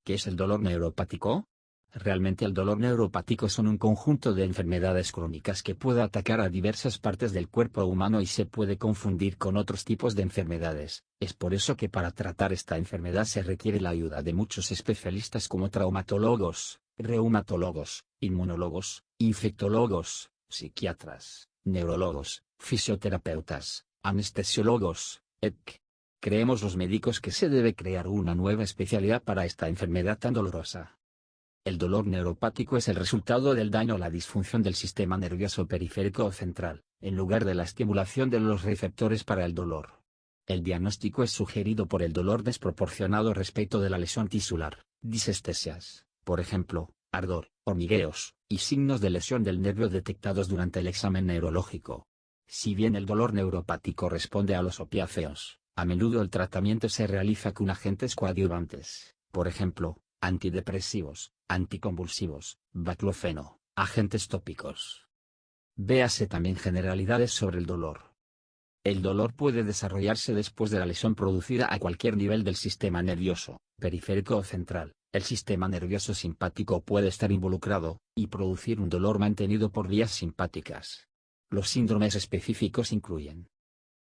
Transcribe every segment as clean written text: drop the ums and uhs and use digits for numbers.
¿Qué es el dolor neuropático? Realmente el dolor neuropático son un conjunto de enfermedades crónicas que puede atacar a diversas partes del cuerpo humano y se puede confundir con otros tipos de enfermedades. Es por eso que para tratar esta enfermedad se requiere la ayuda de muchos especialistas como traumatólogos, reumatólogos, inmunólogos, infectólogos, psiquiatras, neurólogos, fisioterapeutas, anestesiólogos, etc. Creemos los médicos que se debe crear una nueva especialidad para esta enfermedad tan dolorosa. El dolor neuropático es el resultado del daño o la disfunción del sistema nervioso periférico o central, en lugar de la estimulación de los receptores para el dolor. El diagnóstico es sugerido por el dolor desproporcionado respecto de la lesión tisular, disestesias, por ejemplo, ardor, hormigueos, y signos de lesión del nervio detectados durante el examen neurológico. Si bien el dolor neuropático responde a los opiáceos, a menudo el tratamiento se realiza con agentes coadyuvantes, por ejemplo, antidepresivos, anticonvulsivos, baclofeno, agentes tópicos. Véase también generalidades sobre el dolor. El dolor puede desarrollarse después de la lesión producida a cualquier nivel del sistema nervioso, periférico o central. El sistema nervioso simpático puede estar involucrado, y producir un dolor mantenido por vías simpáticas. Los síndromes específicos incluyen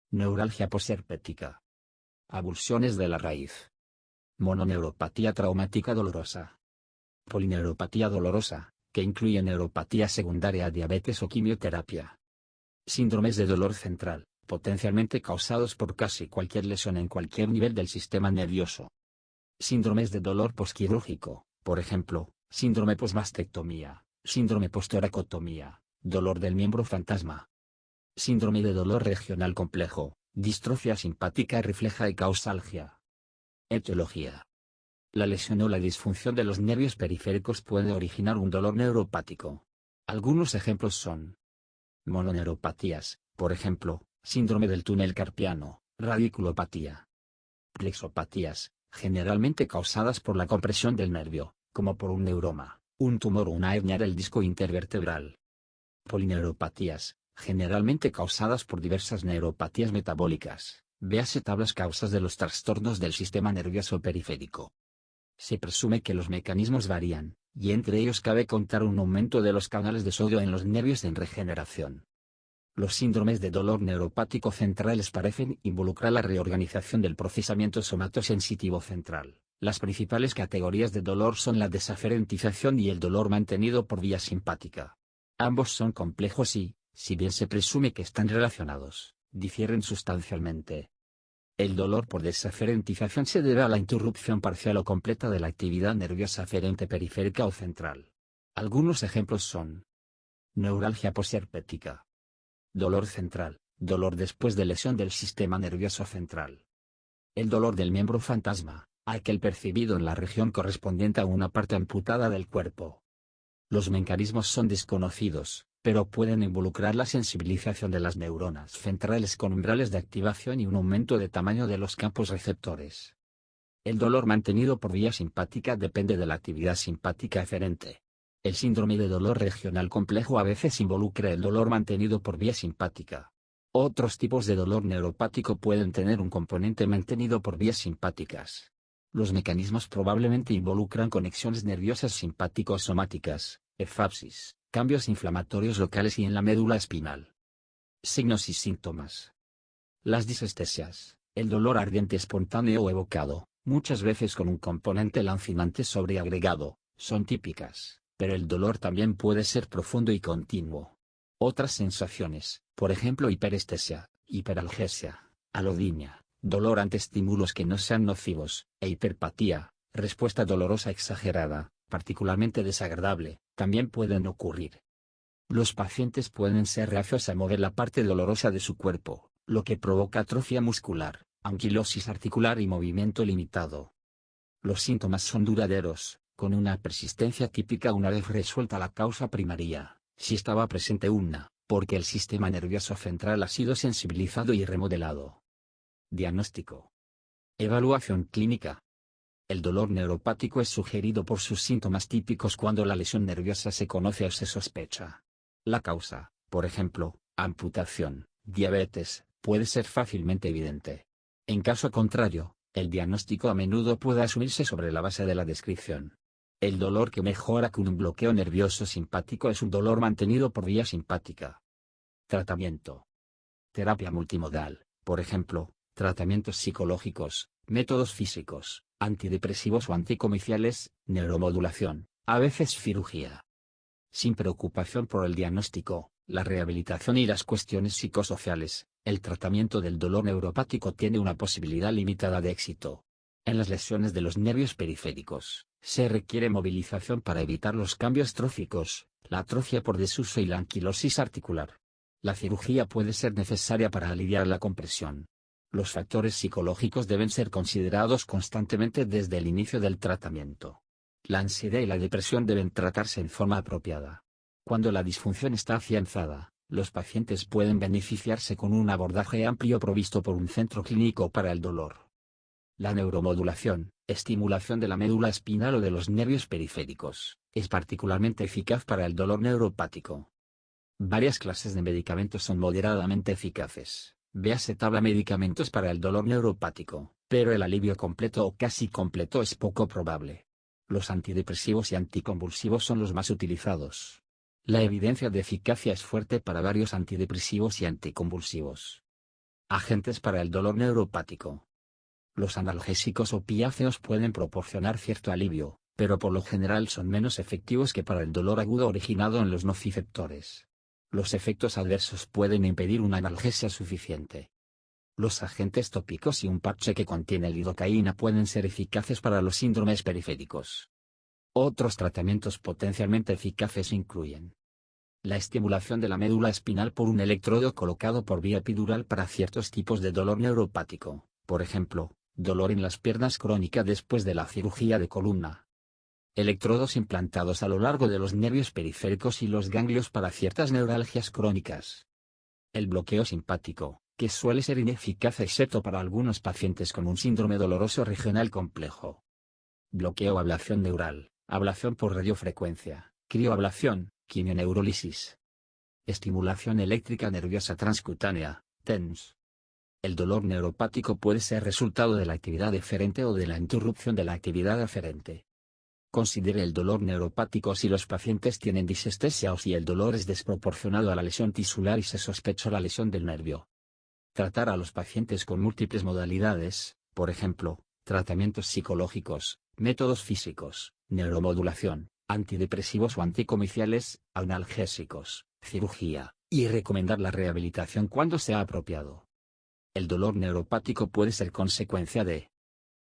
neuralgia posherpética, avulsiones de la raíz, mononeuropatía traumática dolorosa, polineuropatía dolorosa, que incluye neuropatía secundaria a diabetes o quimioterapia. Síndromes de dolor central, potencialmente causados por casi cualquier lesión en cualquier nivel del sistema nervioso. Síndromes de dolor posquirúrgico, por ejemplo, síndrome posmastectomía, síndrome postoracotomía, dolor del miembro fantasma. Síndrome de dolor regional complejo, distrofia simpática refleja y causalgia. Etiología. La lesión o la disfunción de los nervios periféricos puede originar un dolor neuropático. Algunos ejemplos son mononeuropatías, por ejemplo, síndrome del túnel carpiano, radiculopatía. Plexopatías, generalmente causadas por la compresión del nervio, como por un neuroma, un tumor o una hernia del disco intervertebral. Polineuropatías, generalmente causadas por diversas neuropatías metabólicas. Véase tablas causas de los trastornos del sistema nervioso periférico. Se presume que los mecanismos varían, y entre ellos cabe contar un aumento de los canales de sodio en los nervios en regeneración. Los síndromes de dolor neuropático centrales parecen involucrar la reorganización del procesamiento somatosensitivo central. Las principales categorías de dolor son la desaferentización y el dolor mantenido por vía simpática. Ambos son complejos y, si bien se presume que están relacionados, difieren sustancialmente. El dolor por desaferentización se debe a la interrupción parcial o completa de la actividad nerviosa aferente periférica o central. Algunos ejemplos son neuralgia posherpética, dolor central, dolor después de lesión del sistema nervioso central. El dolor del miembro fantasma, aquel percibido en la región correspondiente a una parte amputada del cuerpo. Los mecanismos son desconocidos, pero pueden involucrar la sensibilización de las neuronas centrales con umbrales de activación y un aumento de tamaño de los campos receptores. El dolor mantenido por vía simpática depende de la actividad simpática aferente. El síndrome de dolor regional complejo a veces involucra el dolor mantenido por vía simpática. Otros tipos de dolor neuropático pueden tener un componente mantenido por vías simpáticas. Los mecanismos probablemente involucran conexiones nerviosas simpático-somáticas, efapsis, cambios inflamatorios locales y en la médula espinal. Signos y síntomas. Las disestesias, el dolor ardiente espontáneo o evocado, muchas veces con un componente lancinante sobreagregado, son típicas, pero el dolor también puede ser profundo y continuo. Otras sensaciones, por ejemplo hiperestesia, hiperalgesia, alodinia, dolor ante estímulos que no sean nocivos, e hiperpatía, respuesta dolorosa exagerada, particularmente desagradable, también pueden ocurrir. Los pacientes pueden ser reacios a mover la parte dolorosa de su cuerpo, lo que provoca atrofia muscular, anquilosis articular y movimiento limitado. Los síntomas son duraderos, con una persistencia típica una vez resuelta la causa primaria, si estaba presente una, porque el sistema nervioso central ha sido sensibilizado y remodelado. Diagnóstico. Evaluación clínica. El dolor neuropático es sugerido por sus síntomas típicos cuando la lesión nerviosa se conoce o se sospecha. La causa, por ejemplo, amputación, diabetes, puede ser fácilmente evidente. En caso contrario, El diagnóstico a menudo puede asumirse sobre la base de la descripción. El dolor que mejora con un bloqueo nervioso simpático es un dolor mantenido por vía simpática. Tratamiento. Terapia multimodal, por ejemplo, tratamientos psicológicos, métodos físicos, antidepresivos o anticomiciales, neuromodulación, a veces cirugía. Sin preocupación por el diagnóstico, la rehabilitación y las cuestiones psicosociales, el tratamiento del dolor neuropático tiene una posibilidad limitada de éxito. En las lesiones de los nervios periféricos, se requiere movilización para evitar los cambios tróficos, la atrofia por desuso y la anquilosis articular. La cirugía puede ser necesaria para aliviar la compresión. Los factores psicológicos deben ser considerados constantemente desde el inicio del tratamiento. La ansiedad y la depresión deben tratarse en forma apropiada. Cuando la disfunción está afianzada, los pacientes pueden beneficiarse con un abordaje amplio provisto por un centro clínico para el dolor. La neuromodulación, estimulación de la médula espinal o de los nervios periféricos, es particularmente eficaz para el dolor neuropático. Varias clases de medicamentos son moderadamente eficaces. Véase tabla medicamentos para el dolor neuropático, pero el alivio completo o casi completo es poco probable. Los antidepresivos y anticonvulsivos son los más utilizados. La evidencia de eficacia es fuerte para varios antidepresivos y anticonvulsivos. Agentes para el dolor neuropático. Los analgésicos opiáceos pueden proporcionar cierto alivio, pero por lo general son menos efectivos que para el dolor agudo originado en los nociceptores. Los efectos adversos pueden impedir una analgesia suficiente. Los agentes tópicos y un parche que contiene lidocaína pueden ser eficaces para los síndromes periféricos. Otros tratamientos potencialmente eficaces incluyen la estimulación de la médula espinal por un electrodo colocado por vía epidural para ciertos tipos de dolor neuropático, por ejemplo, dolor en las piernas crónica después de la cirugía de columna. Electrodos implantados a lo largo de los nervios periféricos y los ganglios para ciertas neuralgias crónicas. El bloqueo simpático, que suele ser ineficaz excepto para algunos pacientes con un síndrome doloroso regional complejo. Bloqueo ablación neural, ablación por radiofrecuencia, crioablación, quimioneurólisis. Estimulación eléctrica nerviosa transcutánea, TENS. El dolor neuropático puede ser resultado de la actividad eferente o de la interrupción de la actividad aferente. Considere el dolor neuropático si los pacientes tienen disestesia o si el dolor es desproporcionado a la lesión tisular y se sospecha la lesión del nervio. Tratar a los pacientes con múltiples modalidades, por ejemplo, tratamientos psicológicos, métodos físicos, neuromodulación, antidepresivos o anticomiciales, analgésicos, cirugía, y recomendar la rehabilitación cuando sea apropiado. El dolor neuropático puede ser consecuencia de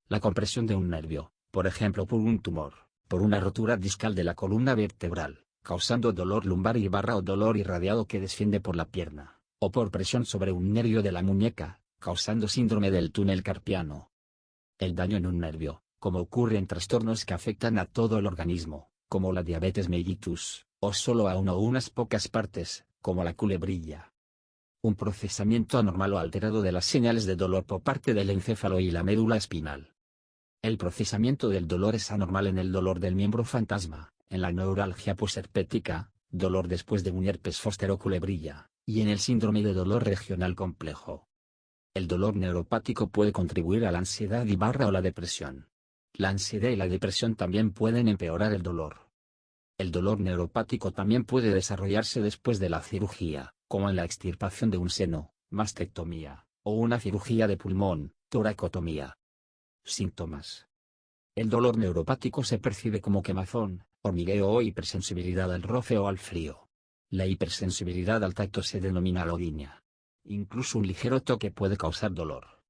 la compresión de un nervio, por ejemplo por un tumor, por una rotura discal de la columna vertebral, causando dolor lumbar y barra o dolor irradiado que desciende por la pierna, o por presión sobre un nervio de la muñeca, causando síndrome del túnel carpiano. El daño en un nervio, como ocurre en trastornos que afectan a todo el organismo, como la diabetes mellitus, o solo a una o unas pocas partes, como la culebrilla. Un procesamiento anormal o alterado de las señales de dolor por parte del encéfalo y la médula espinal. El procesamiento del dolor es anormal en el dolor del miembro fantasma, en la neuralgia posherpética, dolor después de un herpes zóster o culebrilla, y en el síndrome de dolor regional complejo. El dolor neuropático puede contribuir a la ansiedad y barra o la depresión. La ansiedad y la depresión también pueden empeorar el dolor. El dolor neuropático también puede desarrollarse después de la cirugía, como en la extirpación de un seno, mastectomía, o una cirugía de pulmón, toracotomía. Síntomas. El dolor neuropático se percibe como quemazón, hormigueo o hipersensibilidad al roce o al frío. La hipersensibilidad al tacto se denomina alodinia. Incluso un ligero toque puede causar dolor.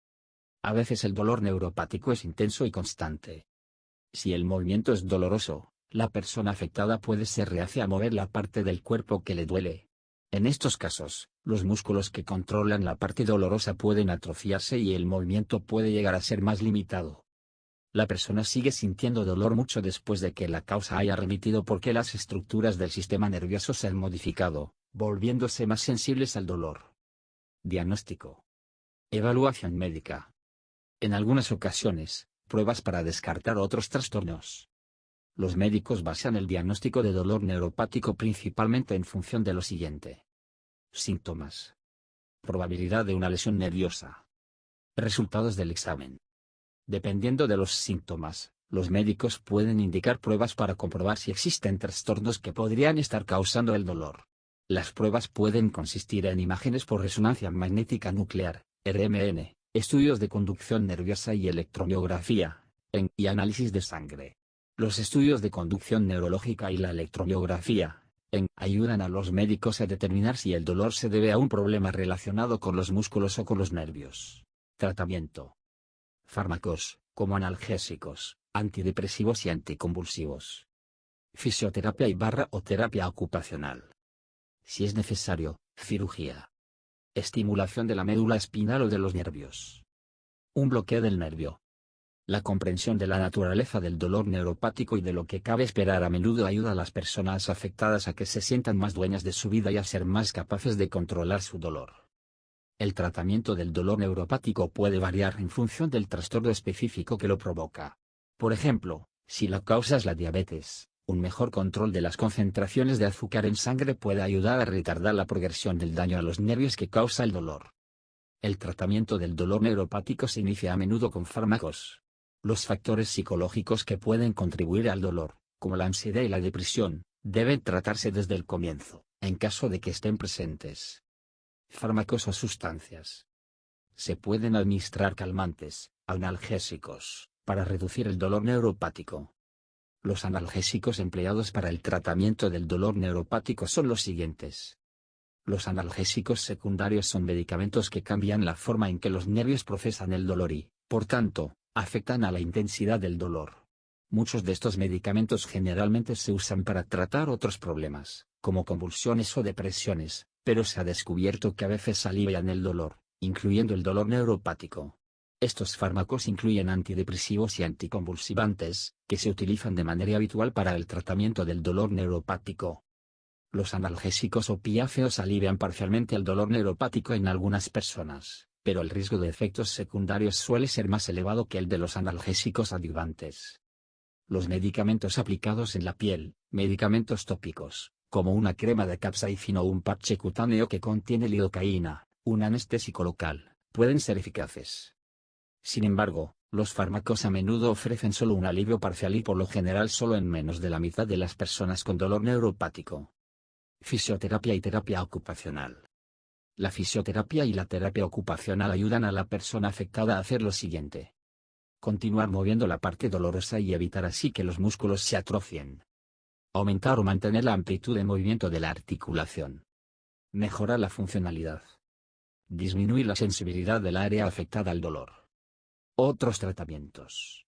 A veces el dolor neuropático es intenso y constante. Si el movimiento es doloroso, la persona afectada puede ser reacia a mover la parte del cuerpo que le duele. En estos casos, los músculos que controlan la parte dolorosa pueden atrofiarse y el movimiento puede llegar a ser más limitado. La persona sigue sintiendo dolor mucho después de que la causa haya remitido porque las estructuras del sistema nervioso se han modificado, volviéndose más sensibles al dolor. Diagnóstico. Evaluación médica. En algunas ocasiones, pruebas para descartar otros trastornos. Los médicos basan el diagnóstico de dolor neuropático principalmente en función de lo siguiente. Síntomas. Probabilidad de una lesión nerviosa. Resultados del examen. Dependiendo de los síntomas, los médicos pueden indicar pruebas para comprobar si existen trastornos que podrían estar causando el dolor. Las pruebas pueden consistir en imágenes por resonancia magnética nuclear, RMN, estudios de conducción nerviosa y electromiografía, y análisis de sangre. Los estudios de conducción neurológica y la electromiografía, ayudan a los médicos a determinar si el dolor se debe a un problema relacionado con los músculos o con los nervios. Tratamiento. Fármacos, como analgésicos, antidepresivos y anticonvulsivos. Fisioterapia o terapia ocupacional. Si es necesario, cirugía. Estimulación de la médula espinal o de los nervios. Un bloqueo del nervio. La comprensión de la naturaleza del dolor neuropático y de lo que cabe esperar a menudo ayuda a las personas afectadas a que se sientan más dueñas de su vida y a ser más capaces de controlar su dolor. El tratamiento del dolor neuropático puede variar en función del trastorno específico que lo provoca. Por ejemplo, si la causa es la diabetes, un mejor control de las concentraciones de azúcar en sangre puede ayudar a retardar la progresión del daño a los nervios que causa el dolor. El tratamiento del dolor neuropático se inicia a menudo con fármacos. Los factores psicológicos que pueden contribuir al dolor, como la ansiedad y la depresión, deben tratarse desde el comienzo, en caso de que estén presentes. Fármacos o sustancias. Se pueden administrar calmantes, analgésicos, para reducir el dolor neuropático. Los analgésicos empleados para el tratamiento del dolor neuropático son los siguientes. Los analgésicos secundarios son medicamentos que cambian la forma en que los nervios procesan el dolor y, por tanto, afectan a la intensidad del dolor. Muchos de estos medicamentos generalmente se usan para tratar otros problemas, como convulsiones o depresiones, pero se ha descubierto que a veces alivian el dolor, incluyendo el dolor neuropático. Estos fármacos incluyen antidepresivos y anticonvulsivantes, que se utilizan de manera habitual para el tratamiento del dolor neuropático. Los analgésicos opiáceos alivian parcialmente el dolor neuropático en algunas personas, pero el riesgo de efectos secundarios suele ser más elevado que el de los analgésicos adyuvantes. Los medicamentos aplicados en la piel, medicamentos tópicos, como una crema de capsaicina o un parche cutáneo que contiene lidocaína, un anestésico local, pueden ser eficaces. Sin embargo, los fármacos a menudo ofrecen solo un alivio parcial y por lo general solo en menos de la mitad de las personas con dolor neuropático. Fisioterapia y terapia ocupacional. La fisioterapia y la terapia ocupacional ayudan a la persona afectada a hacer lo siguiente. Continuar moviendo la parte dolorosa y evitar así que los músculos se atrofien. Aumentar o mantener la amplitud de movimiento de la articulación. Mejorar la funcionalidad. Disminuir la sensibilidad del área afectada al dolor. Otros tratamientos.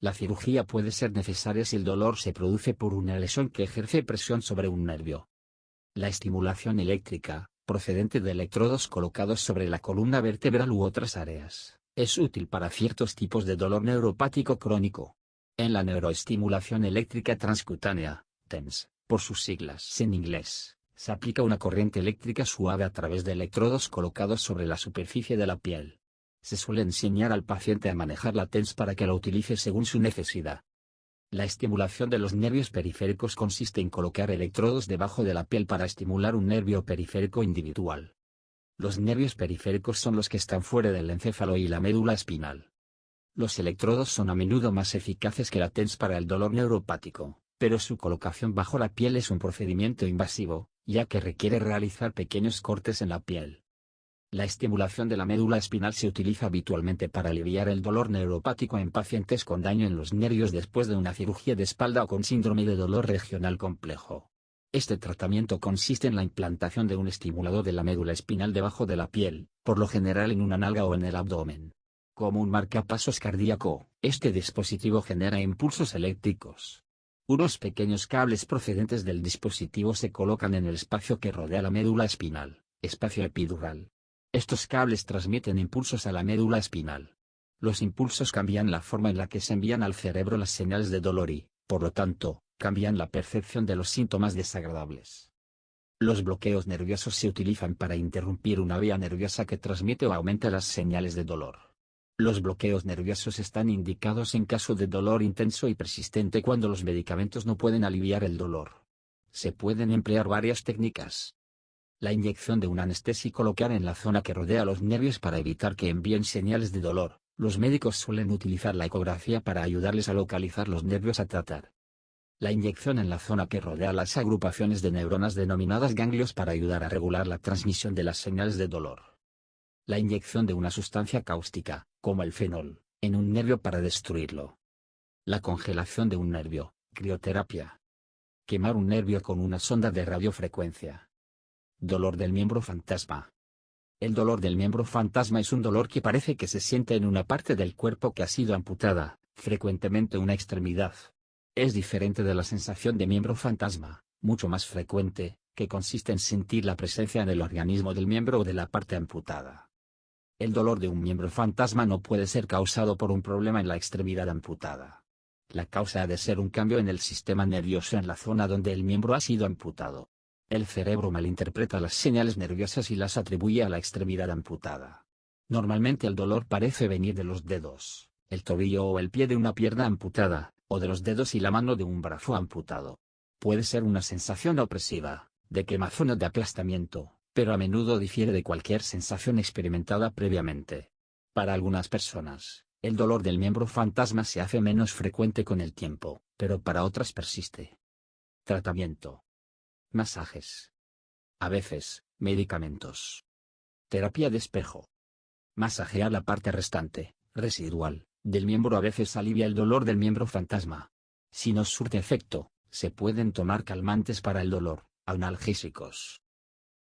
La cirugía puede ser necesaria si el dolor se produce por una lesión que ejerce presión sobre un nervio. La estimulación eléctrica, procedente de electrodos colocados sobre la columna vertebral u otras áreas, es útil para ciertos tipos de dolor neuropático crónico. En la neuroestimulación eléctrica transcutánea, TENS, por sus siglas en inglés, se aplica una corriente eléctrica suave a través de electrodos colocados sobre la superficie de la piel. Se suele enseñar al paciente a manejar la TENS para que la utilice según su necesidad. La estimulación de los nervios periféricos consiste en colocar electrodos debajo de la piel para estimular un nervio periférico individual. Los nervios periféricos son los que están fuera del encéfalo y la médula espinal. Los electrodos son a menudo más eficaces que la TENS para el dolor neuropático, pero su colocación bajo la piel es un procedimiento invasivo, ya que requiere realizar pequeños cortes en la piel. La estimulación de la médula espinal se utiliza habitualmente para aliviar el dolor neuropático en pacientes con daño en los nervios después de una cirugía de espalda o con síndrome de dolor regional complejo. Este tratamiento consiste en la implantación de un estimulador de la médula espinal debajo de la piel, por lo general en una nalga o en el abdomen. Como un marcapasos cardíaco, este dispositivo genera impulsos eléctricos. Unos pequeños cables procedentes del dispositivo se colocan en el espacio que rodea la médula espinal, espacio epidural. Estos cables transmiten impulsos a la médula espinal. Los impulsos cambian la forma en la que se envían al cerebro las señales de dolor y, por lo tanto, cambian la percepción de los síntomas desagradables. Los bloqueos nerviosos se utilizan para interrumpir una vía nerviosa que transmite o aumenta las señales de dolor. Los bloqueos nerviosos están indicados en caso de dolor intenso y persistente cuando los medicamentos no pueden aliviar el dolor. Se pueden emplear varias técnicas. La inyección de un anestésico local en la zona que rodea los nervios para evitar que envíen señales de dolor, Los médicos suelen utilizar la ecografía para ayudarles a localizar los nervios a tratar. La inyección en la zona que rodea las agrupaciones de neuronas denominadas ganglios para ayudar a regular la transmisión de las señales de dolor. La inyección de una sustancia cáustica, como el fenol, en un nervio para destruirlo. La congelación de un nervio, crioterapia. Quemar un nervio con una sonda de radiofrecuencia. Dolor del miembro fantasma. El dolor del miembro fantasma es un dolor que parece que se siente en una parte del cuerpo que ha sido amputada, frecuentemente una extremidad. Es diferente de la sensación de miembro fantasma, mucho más frecuente, que consiste en sentir la presencia en el organismo del miembro o de la parte amputada. El dolor de un miembro fantasma no puede ser causado por un problema en la extremidad amputada. La causa ha de ser un cambio en el sistema nervioso en la zona donde el miembro ha sido amputado. El cerebro malinterpreta las señales nerviosas y las atribuye a la extremidad amputada. Normalmente el dolor parece venir de los dedos, el tobillo o el pie de una pierna amputada, o de los dedos y la mano de un brazo amputado. Puede ser una sensación opresiva, de quemazón o de aplastamiento, pero a menudo difiere de cualquier sensación experimentada previamente. Para algunas personas, el dolor del miembro fantasma se hace menos frecuente con el tiempo, pero para otras persiste. Tratamiento. Masajes. A veces, medicamentos. Terapia de espejo. Masajear la parte restante, residual, del miembro a veces alivia el dolor del miembro fantasma. Si no surte efecto, se pueden tomar calmantes para el dolor, analgésicos.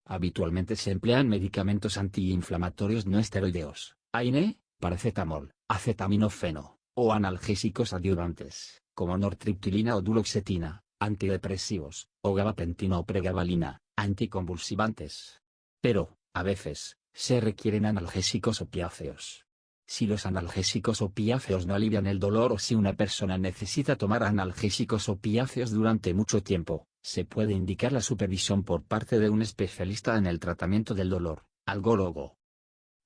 Habitualmente se emplean medicamentos antiinflamatorios no esteroideos, AINE, paracetamol, acetaminofeno, o analgésicos adyuvantes, como nortriptilina o duloxetina, antidepresivos, o gabapentina o pregabalina, anticonvulsivantes. Pero, a veces, se requieren analgésicos opiáceos. Si los analgésicos opiáceos no alivian el dolor o si una persona necesita tomar analgésicos opiáceos durante mucho tiempo, se puede indicar la supervisión por parte de un especialista en el tratamiento del dolor, algólogo.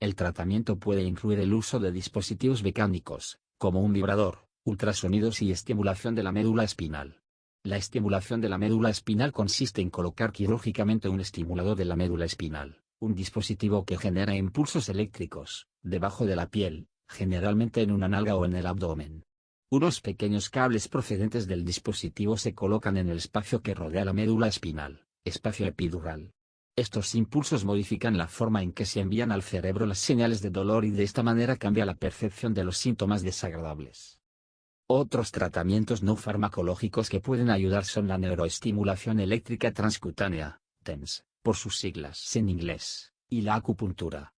El tratamiento puede incluir el uso de dispositivos mecánicos, como un vibrador, ultrasonidos y estimulación de la médula espinal. La estimulación de la médula espinal consiste en colocar quirúrgicamente un estimulador de la médula espinal, un dispositivo que genera impulsos eléctricos, debajo de la piel, generalmente en una nalga o en el abdomen. Unos pequeños cables procedentes del dispositivo se colocan en el espacio que rodea la médula espinal, espacio epidural. Estos impulsos modifican la forma en que se envían al cerebro las señales de dolor y de esta manera cambia la percepción de los síntomas desagradables. Otros tratamientos no farmacológicos que pueden ayudar son la neuroestimulación eléctrica transcutánea, TENS, por sus siglas en inglés, y la acupuntura.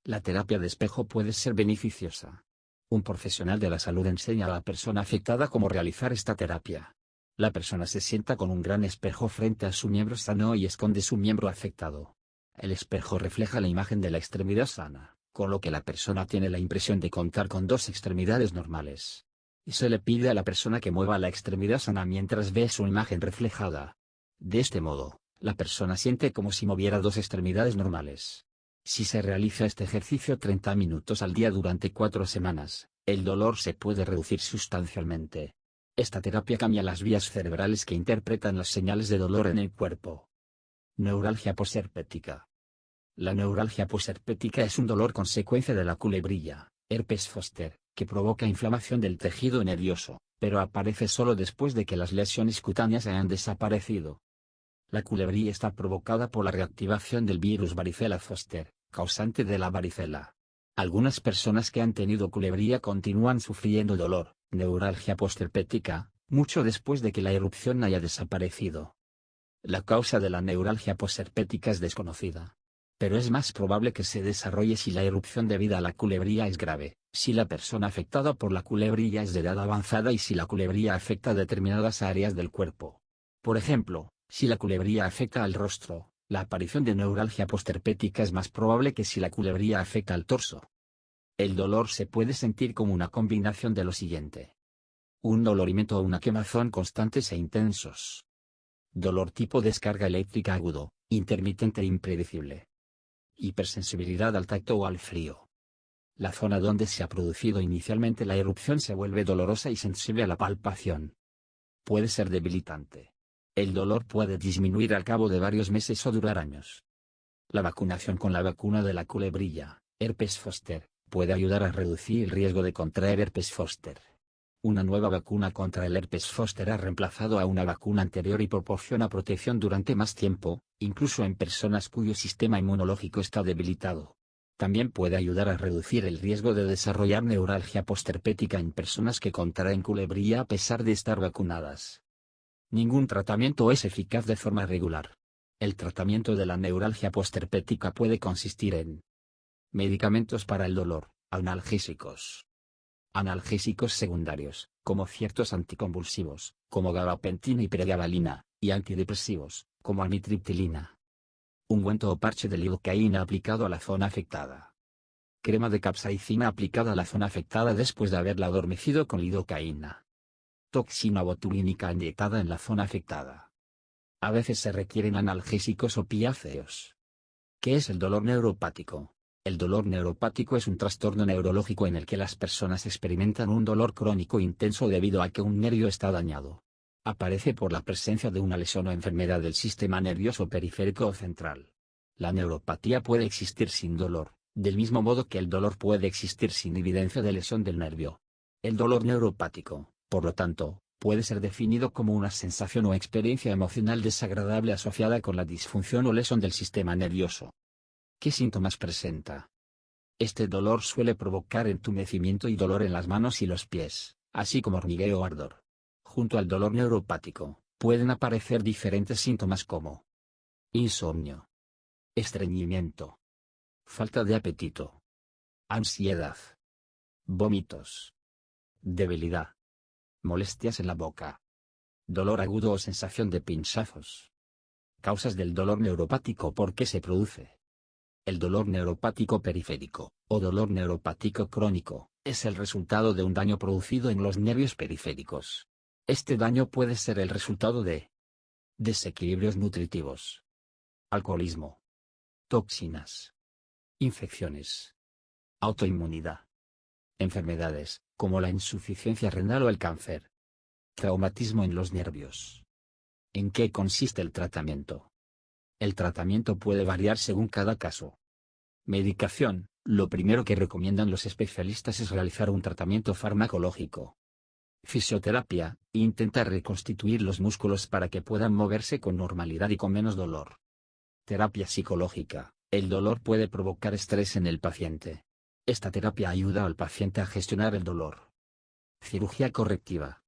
La terapia de espejo puede ser beneficiosa. Un profesional de la salud enseña a la persona afectada cómo realizar esta terapia. La persona se sienta con un gran espejo frente a su miembro sano y esconde su miembro afectado. El espejo refleja la imagen de la extremidad sana, con lo que la persona tiene la impresión de contar con dos extremidades normales. Y se le pide a la persona que mueva la extremidad sana mientras ve su imagen reflejada. De este modo, la persona siente como si moviera dos extremidades normales. Si se realiza este ejercicio 30 minutos al día durante 4 semanas, el dolor se puede reducir sustancialmente. Esta terapia cambia las vías cerebrales que interpretan las señales de dolor en el cuerpo. Neuralgia posherpética. La neuralgia posherpética es un dolor consecuencia de la culebrilla, herpes zóster, que provoca inflamación del tejido nervioso, pero aparece solo después de que las lesiones cutáneas hayan desaparecido. La culebrilla está provocada por la reactivación del virus varicela zoster, causante de la varicela. Algunas personas que han tenido culebrilla continúan sufriendo dolor, neuralgia posherpética, mucho después de que la erupción haya desaparecido. La causa de la neuralgia posherpética es desconocida. Pero es más probable que se desarrolle si la erupción debida a la culebrilla es grave, si la persona afectada por la culebrilla es de edad avanzada y si la culebrilla afecta determinadas áreas del cuerpo. Por ejemplo, si la culebrilla afecta al rostro, la aparición de neuralgia posherpética es más probable que si la culebrilla afecta al torso. El dolor se puede sentir como una combinación de lo siguiente: un dolorimiento o una quemazón constantes e intensos. Dolor tipo descarga eléctrica agudo, intermitente e impredecible. Hipersensibilidad al tacto o al frío. La zona donde se ha producido inicialmente la erupción se vuelve dolorosa y sensible a la palpación. Puede ser debilitante. El dolor puede disminuir al cabo de varios meses o durar años. La vacunación con la vacuna de la culebrilla, herpes zóster, Puede ayudar a reducir el riesgo de contraer herpes zóster. Una nueva vacuna contra el herpes zóster ha reemplazado a una vacuna anterior y proporciona protección durante más tiempo, incluso en personas cuyo sistema inmunológico está debilitado. También puede ayudar a reducir el riesgo de desarrollar neuralgia postherpética en personas que contraen culebría a pesar de estar vacunadas. Ningún tratamiento es eficaz de forma regular. El tratamiento de la neuralgia postherpética puede consistir en medicamentos para el dolor, analgésicos. Analgésicos secundarios, como ciertos anticonvulsivos, como gabapentina y pregabalina, y antidepresivos, como amitriptilina. Ungüento o parche de lidocaína aplicado a la zona afectada. Crema de capsaicina aplicada a la zona afectada después de haberla adormecido con lidocaína. Toxina botulínica inyectada en la zona afectada. A veces se requieren analgésicos opiáceos. ¿Qué es el dolor neuropático? El dolor neuropático es un trastorno neurológico en el que las personas experimentan un dolor crónico intenso debido a que un nervio está dañado. Aparece por la presencia de una lesión o enfermedad del sistema nervioso periférico o central. La neuropatía puede existir sin dolor, del mismo modo que el dolor puede existir sin evidencia de lesión del nervio. El dolor neuropático, por lo tanto, puede ser definido como una sensación o experiencia emocional desagradable asociada con la disfunción o lesión del sistema nervioso. ¿Qué síntomas presenta? Este dolor suele provocar entumecimiento y dolor en las manos y los pies, así como hormigueo o ardor. Junto al dolor neuropático, pueden aparecer diferentes síntomas como insomnio, estreñimiento, falta de apetito, ansiedad, vómitos, debilidad, molestias en la boca, dolor agudo o sensación de pinchazos. Causas del dolor neuropático. ¿Por qué se produce? El dolor neuropático periférico, o dolor neuropático crónico, es el resultado de un daño producido en los nervios periféricos. Este daño puede ser el resultado de desequilibrios nutritivos, alcoholismo, toxinas, infecciones, autoinmunidad, enfermedades, como la insuficiencia renal o el cáncer, traumatismo en los nervios. ¿En qué consiste el tratamiento? El tratamiento puede variar según cada caso. Medicación. Lo primero que recomiendan los especialistas es realizar un tratamiento farmacológico. Fisioterapia. Intenta reconstituir los músculos para que puedan moverse con normalidad y con menos dolor. Terapia psicológica. El dolor puede provocar estrés en el paciente. Esta terapia ayuda al paciente a gestionar el dolor. Cirugía correctiva.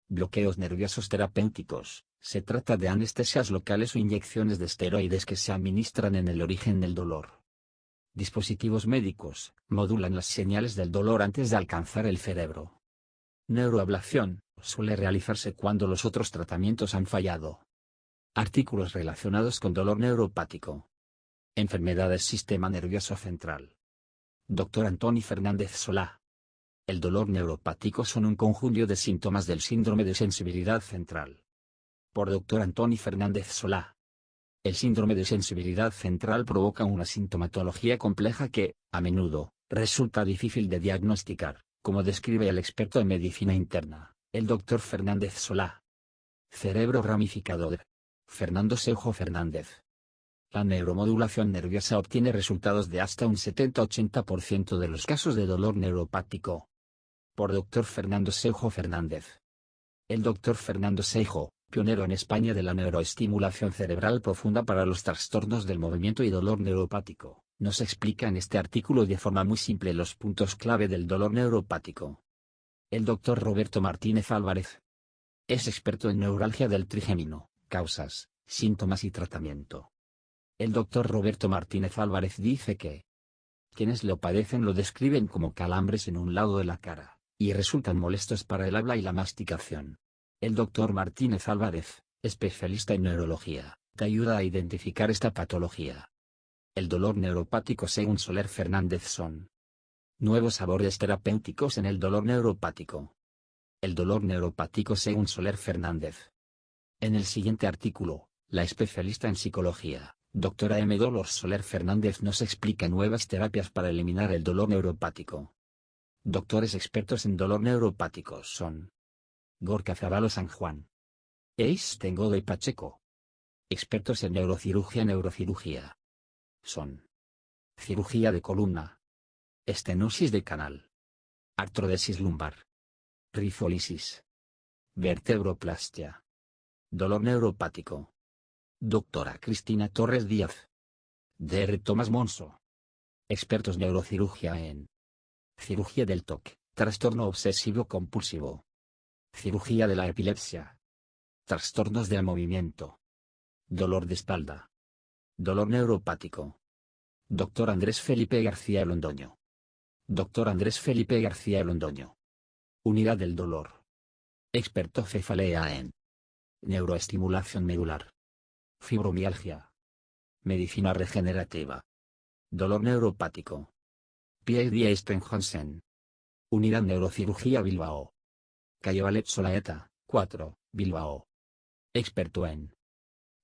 Bloqueos nerviosos terapéuticos. Se trata de anestesias locales o inyecciones de esteroides que se administran en el origen del dolor. Dispositivos médicos, modulan las señales del dolor antes de alcanzar el cerebro. Neuroablación, suele realizarse cuando los otros tratamientos han fallado. Artículos relacionados con dolor neuropático. Enfermedades sistema nervioso central. Dr. Antoni Fernández Solá. El dolor neuropático son un conjunto de síntomas del síndrome de sensibilidad central. Por Dr. Antoni Fernández Solá. El síndrome de sensibilidad central provoca una sintomatología compleja que, a menudo, resulta difícil de diagnosticar, como describe el experto en medicina interna, el Dr. Fernández Solá. Cerebro ramificado de Fernando Seujo Fernández. La neuromodulación nerviosa obtiene resultados de hasta un 70-80% de los casos de dolor neuropático. Por Dr. Fernando Seujo Fernández. El Dr. Fernando Seujo, pionero en España de la neuroestimulación cerebral profunda para los trastornos del movimiento y dolor neuropático, nos explica en este artículo de forma muy simple los puntos clave del dolor neuropático. El Dr. Roberto Martínez Álvarez. Es experto en neuralgia del trigémino, causas, síntomas y tratamiento. El Dr. Roberto Martínez Álvarez dice que quienes lo padecen lo describen como calambres en un lado de la cara, y resultan molestos para el habla y la masticación. El Dr. Martínez Álvarez, especialista en neurología, te ayuda a identificar esta patología. El dolor neuropático según Soler Fernández son nuevos sabores terapéuticos en el dolor neuropático. El dolor neuropático según Soler Fernández. En el siguiente artículo, la especialista en psicología, Dra. M. Dolors Soler Fernández nos explica nuevas terapias para eliminar el dolor neuropático. Doctores expertos en dolor neuropático son Gorka Zabalo San Juan, Tengodo y Pacheco. Expertos en neurocirugía son cirugía de columna, estenosis de canal, artrodesis lumbar, rifolisis, vertebroplastia, dolor neuropático. Doctora Cristina Torres Díaz. Dr. Tomás Monso. Expertos neurocirugía en cirugía del TOC, trastorno obsesivo compulsivo, cirugía de la epilepsia, trastornos del movimiento, dolor de espalda, dolor neuropático. Dr. Andrés Felipe García Londoño. Dr. Andrés Felipe García Londoño. Unidad del dolor. Experto cefalea en neuroestimulación medular, fibromialgia, medicina regenerativa, dolor neuropático. Pierre Esten Hansen. Unidad Neurocirugía Bilbao. Calle Valet Solaeta, 4, Bilbao. Experto en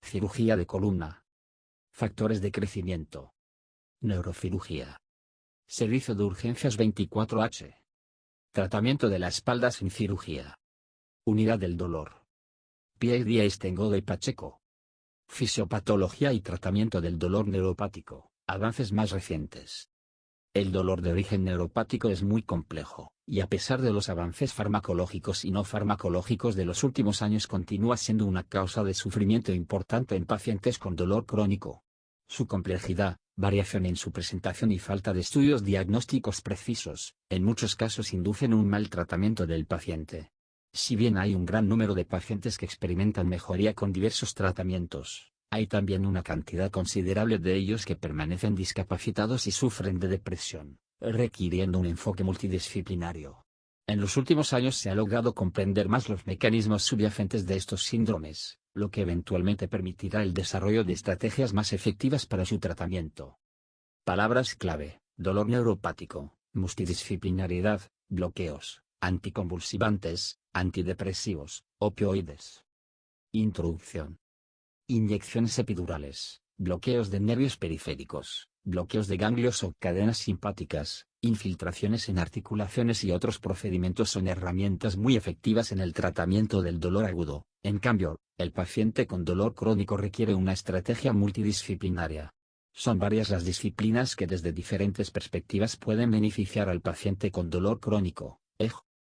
cirugía de columna, factores de crecimiento, neurocirugía. Servicio de urgencias 24H. Tratamiento de la espalda sin cirugía. Unidad del dolor. Pierre Esten Godoy Pacheco. Fisiopatología y tratamiento del dolor neuropático, avances más recientes. El dolor de origen neuropático es muy complejo, y a pesar de los avances farmacológicos y no farmacológicos de los últimos años continúa siendo una causa de sufrimiento importante en pacientes con dolor crónico. Su complejidad, variación en su presentación y falta de estudios diagnósticos precisos, en muchos casos inducen un mal tratamiento del paciente. Si bien hay un gran número de pacientes que experimentan mejoría con diversos tratamientos, hay también una cantidad considerable de ellos que permanecen discapacitados y sufren de depresión, requiriendo un enfoque multidisciplinario. En los últimos años se ha logrado comprender más los mecanismos subyacentes de estos síndromes, lo que eventualmente permitirá el desarrollo de estrategias más efectivas para su tratamiento. Palabras clave: dolor neuropático, multidisciplinariedad, bloqueos, anticonvulsivantes, antidepresivos, opioides. Introducción. Inyecciones epidurales, bloqueos de nervios periféricos, bloqueos de ganglios o cadenas simpáticas, infiltraciones en articulaciones y otros procedimientos son herramientas muy efectivas en el tratamiento del dolor agudo. En cambio, el paciente con dolor crónico requiere una estrategia multidisciplinaria. Son varias las disciplinas que desde diferentes perspectivas pueden beneficiar al paciente con dolor crónico: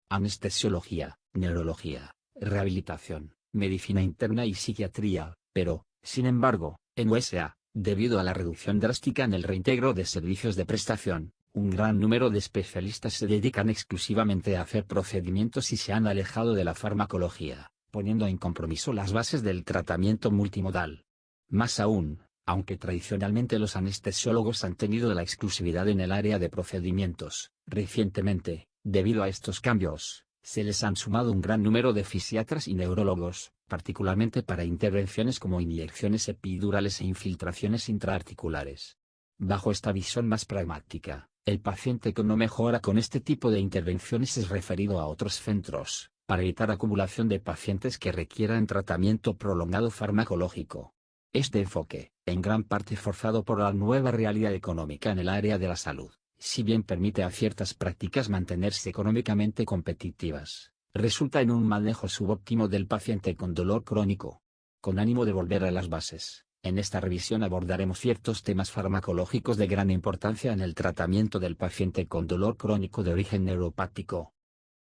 anestesiología, neurología, rehabilitación, medicina interna y psiquiatría. Pero, sin embargo, en USA, debido a la reducción drástica en el reintegro de servicios de prestación, un gran número de especialistas se dedican exclusivamente a hacer procedimientos y se han alejado de la farmacología, poniendo en compromiso las bases del tratamiento multimodal. Más aún, aunque tradicionalmente los anestesiólogos han tenido la exclusividad en el área de procedimientos, recientemente, debido a estos cambios, se les han sumado un gran número de fisiatras y neurólogos, particularmente para intervenciones como inyecciones epidurales e infiltraciones intraarticulares. Bajo esta visión más pragmática, el paciente que no mejora con este tipo de intervenciones es referido a otros centros, para evitar acumulación de pacientes que requieran tratamiento prolongado farmacológico. Este enfoque, en gran parte forzado por la nueva realidad económica en el área de la salud, si bien permite a ciertas prácticas mantenerse económicamente competitivas, resulta en un manejo subóptimo del paciente con dolor crónico. Con ánimo de volver a las bases, en esta revisión abordaremos ciertos temas farmacológicos de gran importancia en el tratamiento del paciente con dolor crónico de origen neuropático.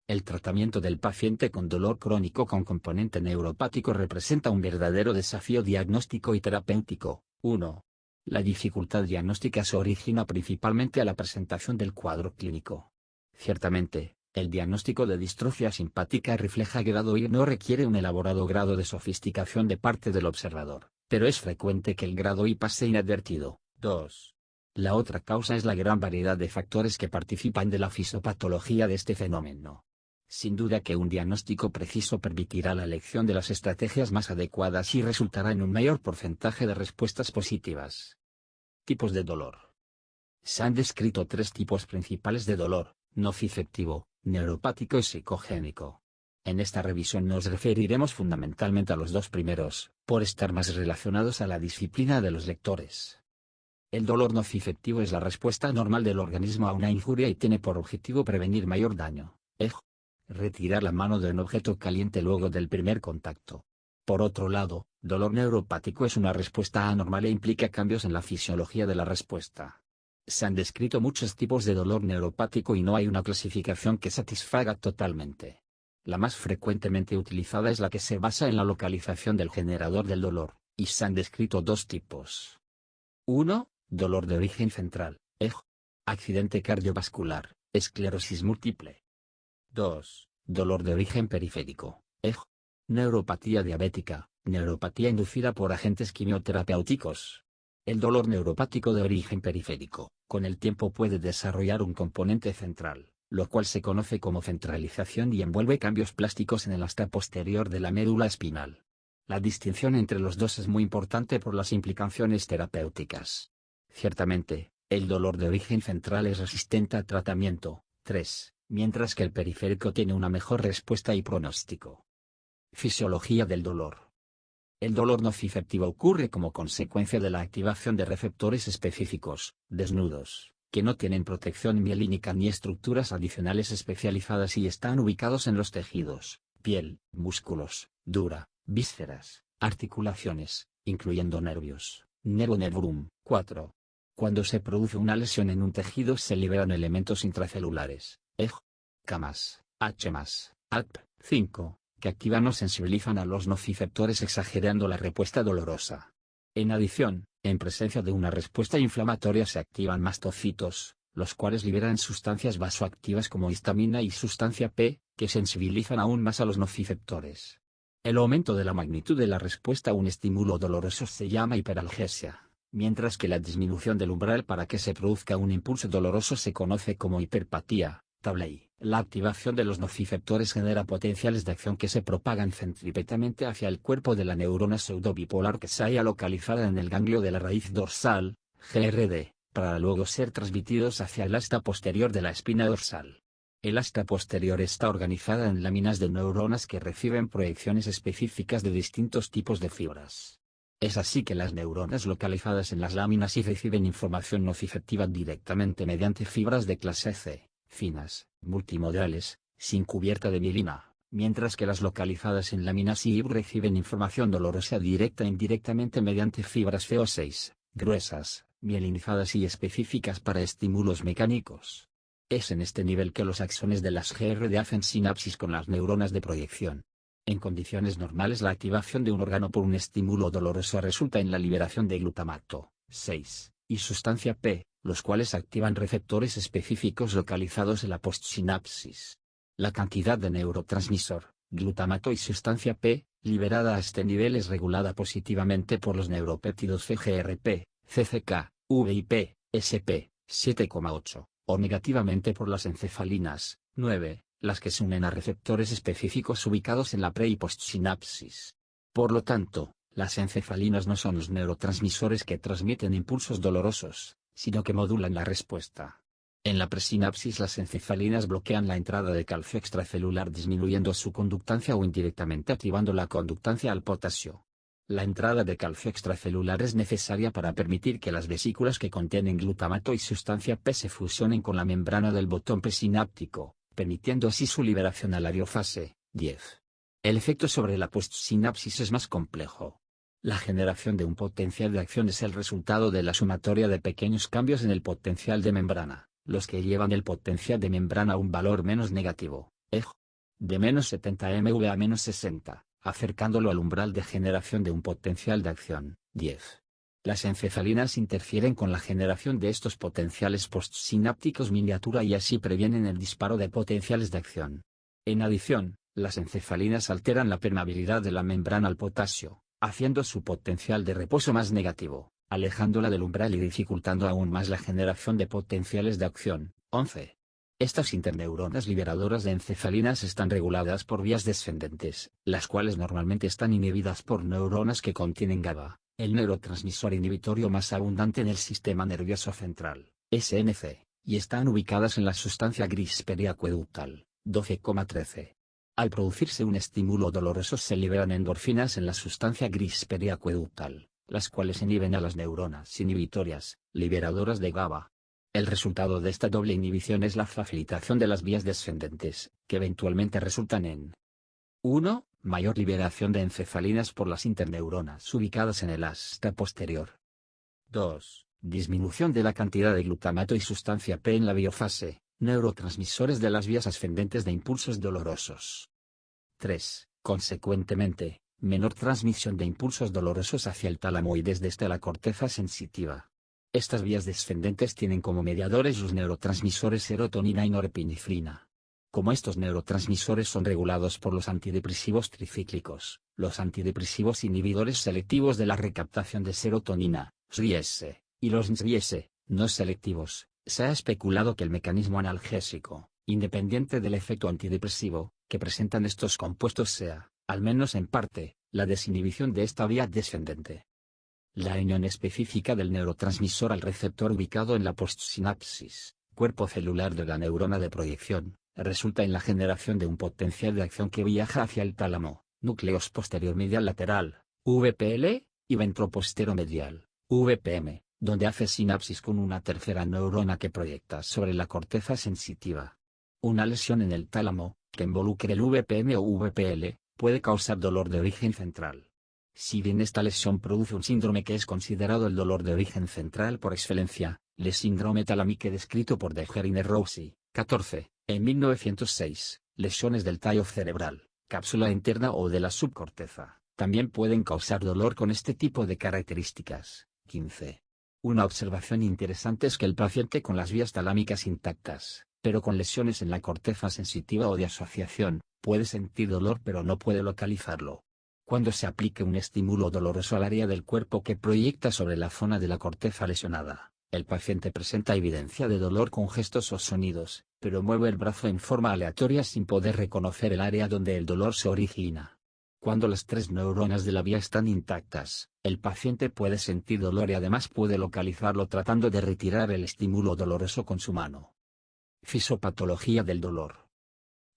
El tratamiento del paciente con dolor crónico con componente neuropático representa un verdadero desafío diagnóstico y terapéutico. 1. La dificultad diagnóstica se origina principalmente a la presentación del cuadro clínico. Ciertamente, el diagnóstico de distrofia simpática refleja grado I y no requiere un elaborado grado de sofisticación de parte del observador, pero es frecuente que el grado I pase inadvertido. 2. La otra causa es la gran variedad de factores que participan de la fisiopatología de este fenómeno. Sin duda que un diagnóstico preciso permitirá la elección de las estrategias más adecuadas y resultará en un mayor porcentaje de respuestas positivas. Tipos de dolor. Se han descrito 3 tipos principales de dolor: nociceptivo, neuropático y psicogénico. En esta revisión nos referiremos fundamentalmente a los 2 primeros, por estar más relacionados a la disciplina de los lectores. El dolor nociceptivo es la respuesta normal del organismo a una injuria y tiene por objetivo prevenir mayor daño. Retirar la mano de un objeto caliente luego del primer contacto. Por otro lado, dolor neuropático es una respuesta anormal e implica cambios en la fisiología de la respuesta. Se han descrito muchos tipos de dolor neuropático y no hay una clasificación que satisfaga totalmente. La más frecuentemente utilizada es la que se basa en la localización del generador del dolor, y se han descrito dos tipos. 1. Dolor de origen central, EG. Accidente cardiovascular, esclerosis múltiple. 2. Dolor de origen periférico, EG. Neuropatía diabética, neuropatía inducida por agentes quimioterapéuticos. El dolor neuropático de origen periférico, con el tiempo puede desarrollar un componente central, lo cual se conoce como centralización y envuelve cambios plásticos en el asta posterior de la médula espinal. La distinción entre los dos es muy importante por las implicaciones terapéuticas. Ciertamente, el dolor de origen central es resistente a tratamiento, 3, mientras que el periférico tiene una mejor respuesta y pronóstico. Fisiología del dolor. El dolor nociceptivo ocurre como consecuencia de la activación de receptores específicos, desnudos, que no tienen protección mielínica ni estructuras adicionales especializadas y están ubicados en los tejidos, piel, músculos, dura, vísceras, articulaciones, incluyendo nervios, nervo nervum. 4. Cuando se produce una lesión en un tejido se liberan elementos intracelulares, EG, camas, H+, ALP. 5. Que activan o sensibilizan a los nociceptores exagerando la respuesta dolorosa. En adición, en presencia de una respuesta inflamatoria se activan mastocitos, los cuales liberan sustancias vasoactivas como histamina y sustancia P, que sensibilizan aún más a los nociceptores. El aumento de la magnitud de la respuesta a un estímulo doloroso se llama hiperalgesia, mientras que la disminución del umbral para que se produzca un impulso doloroso se conoce como hiperpatía. Tabley. La activación de los nociceptores genera potenciales de acción que se propagan centrípetamente hacia el cuerpo de la neurona pseudobipolar que se halla localizada en el ganglio de la raíz dorsal, GRD, para luego ser transmitidos hacia el asta posterior de la espina dorsal. El asta posterior está organizada en láminas de neuronas que reciben proyecciones específicas de distintos tipos de fibras. Es así que las neuronas localizadas en las láminas y reciben información nociceptiva directamente mediante fibras de clase C, finas, multimodales, sin cubierta de mielina, mientras que las localizadas en láminas y reciben información dolorosa directa e indirectamente mediante fibras CO6, gruesas, mielinizadas y específicas para estímulos mecánicos. Es en este nivel que los axones de las GRD hacen sinapsis con las neuronas de proyección. En condiciones normales la activación de un órgano por un estímulo doloroso resulta en la liberación de glutamato, 6, y sustancia P, los cuales activan receptores específicos localizados en la postsinapsis. La cantidad de neurotransmisor, glutamato y sustancia P, liberada a este nivel es regulada positivamente por los neuropéptidos CGRP, CCK, VIP, SP, 7,8, o negativamente por las encefalinas, 9, las que se unen a receptores específicos ubicados en la pre- y postsinapsis. Por lo tanto, las encefalinas no son los neurotransmisores que transmiten impulsos dolorosos, sino que modulan la respuesta. En la presinapsis las encefalinas bloquean la entrada de calcio extracelular disminuyendo su conductancia o indirectamente activando la conductancia al potasio. La entrada de calcio extracelular es necesaria para permitir que las vesículas que contienen glutamato y sustancia P se fusionen con la membrana del botón presináptico, permitiendo así su liberación a la biofase. 10. El efecto sobre la postsinapsis es más complejo. La generación de un potencial de acción es el resultado de la sumatoria de pequeños cambios en el potencial de membrana, los que llevan el potencial de membrana a un valor menos negativo, EG, de menos 70 mV a menos 60, acercándolo al umbral de generación de un potencial de acción, 10. Las encefalinas interfieren con la generación de estos potenciales postsinápticos miniatura y así previenen el disparo de potenciales de acción. En adición, las encefalinas alteran la permeabilidad de la membrana al potasio, haciendo su potencial de reposo más negativo, alejándola del umbral y dificultando aún más la generación de potenciales de acción. 11. Estas interneuronas liberadoras de encefalinas están reguladas por vías descendentes, las cuales normalmente están inhibidas por neuronas que contienen GABA, el neurotransmisor inhibitorio más abundante en el sistema nervioso central, SNC, y están ubicadas en la sustancia gris periacueductal, 12,13. Al producirse un estímulo doloroso se liberan endorfinas en la sustancia gris periacueductal, las cuales inhiben a las neuronas inhibitorias, liberadoras de GABA. El resultado de esta doble inhibición es la facilitación de las vías descendentes, que eventualmente resultan en 1. Mayor liberación de encefalinas por las interneuronas ubicadas en el asta posterior. 2. disminución de la cantidad de glutamato y sustancia P en la biofase, neurotransmisores de las vías ascendentes de impulsos dolorosos. 3. Consecuentemente, menor transmisión de impulsos dolorosos hacia el tálamo y desde la corteza sensitiva. Estas vías descendentes tienen como mediadores los neurotransmisores serotonina y norepinefrina. Como estos neurotransmisores son regulados por los antidepresivos tricíclicos, los antidepresivos inhibidores selectivos de la recaptación de serotonina, SRIS, y los NSRIS, no selectivos, se ha especulado que el mecanismo analgésico, independiente del efecto antidepresivo, que presentan estos compuestos sea, al menos en parte, la desinhibición de esta vía descendente. La unión específica del neurotransmisor al receptor ubicado en la postsinapsis, cuerpo celular de la neurona de proyección, resulta en la generación de un potencial de acción que viaja hacia el tálamo, núcleos posterior medial lateral, VPL, y ventroposteromedial, VPM, donde hace sinapsis con una tercera neurona que proyecta sobre la corteza sensitiva. Una lesión en el tálamo, que involucre el VPM o VPL, puede causar dolor de origen central. Si bien esta lesión produce un síndrome que es considerado el dolor de origen central por excelencia, el síndrome talámico descrito por Dejerine-Roussy, 14, en 1906, lesiones del tallo cerebral, cápsula interna o de la subcorteza, también pueden causar dolor con este tipo de características. 15. Una observación interesante es que el paciente con las vías talámicas intactas, pero con lesiones en la corteza sensitiva o de asociación, puede sentir dolor pero no puede localizarlo. Cuando se aplique un estímulo doloroso al área del cuerpo que proyecta sobre la zona de la corteza lesionada, el paciente presenta evidencia de dolor con gestos o sonidos, pero mueve el brazo en forma aleatoria sin poder reconocer el área donde el dolor se origina. Cuando las tres neuronas de la vía están intactas, el paciente puede sentir dolor y además puede localizarlo tratando de retirar el estímulo doloroso con su mano. Fisiopatología del dolor.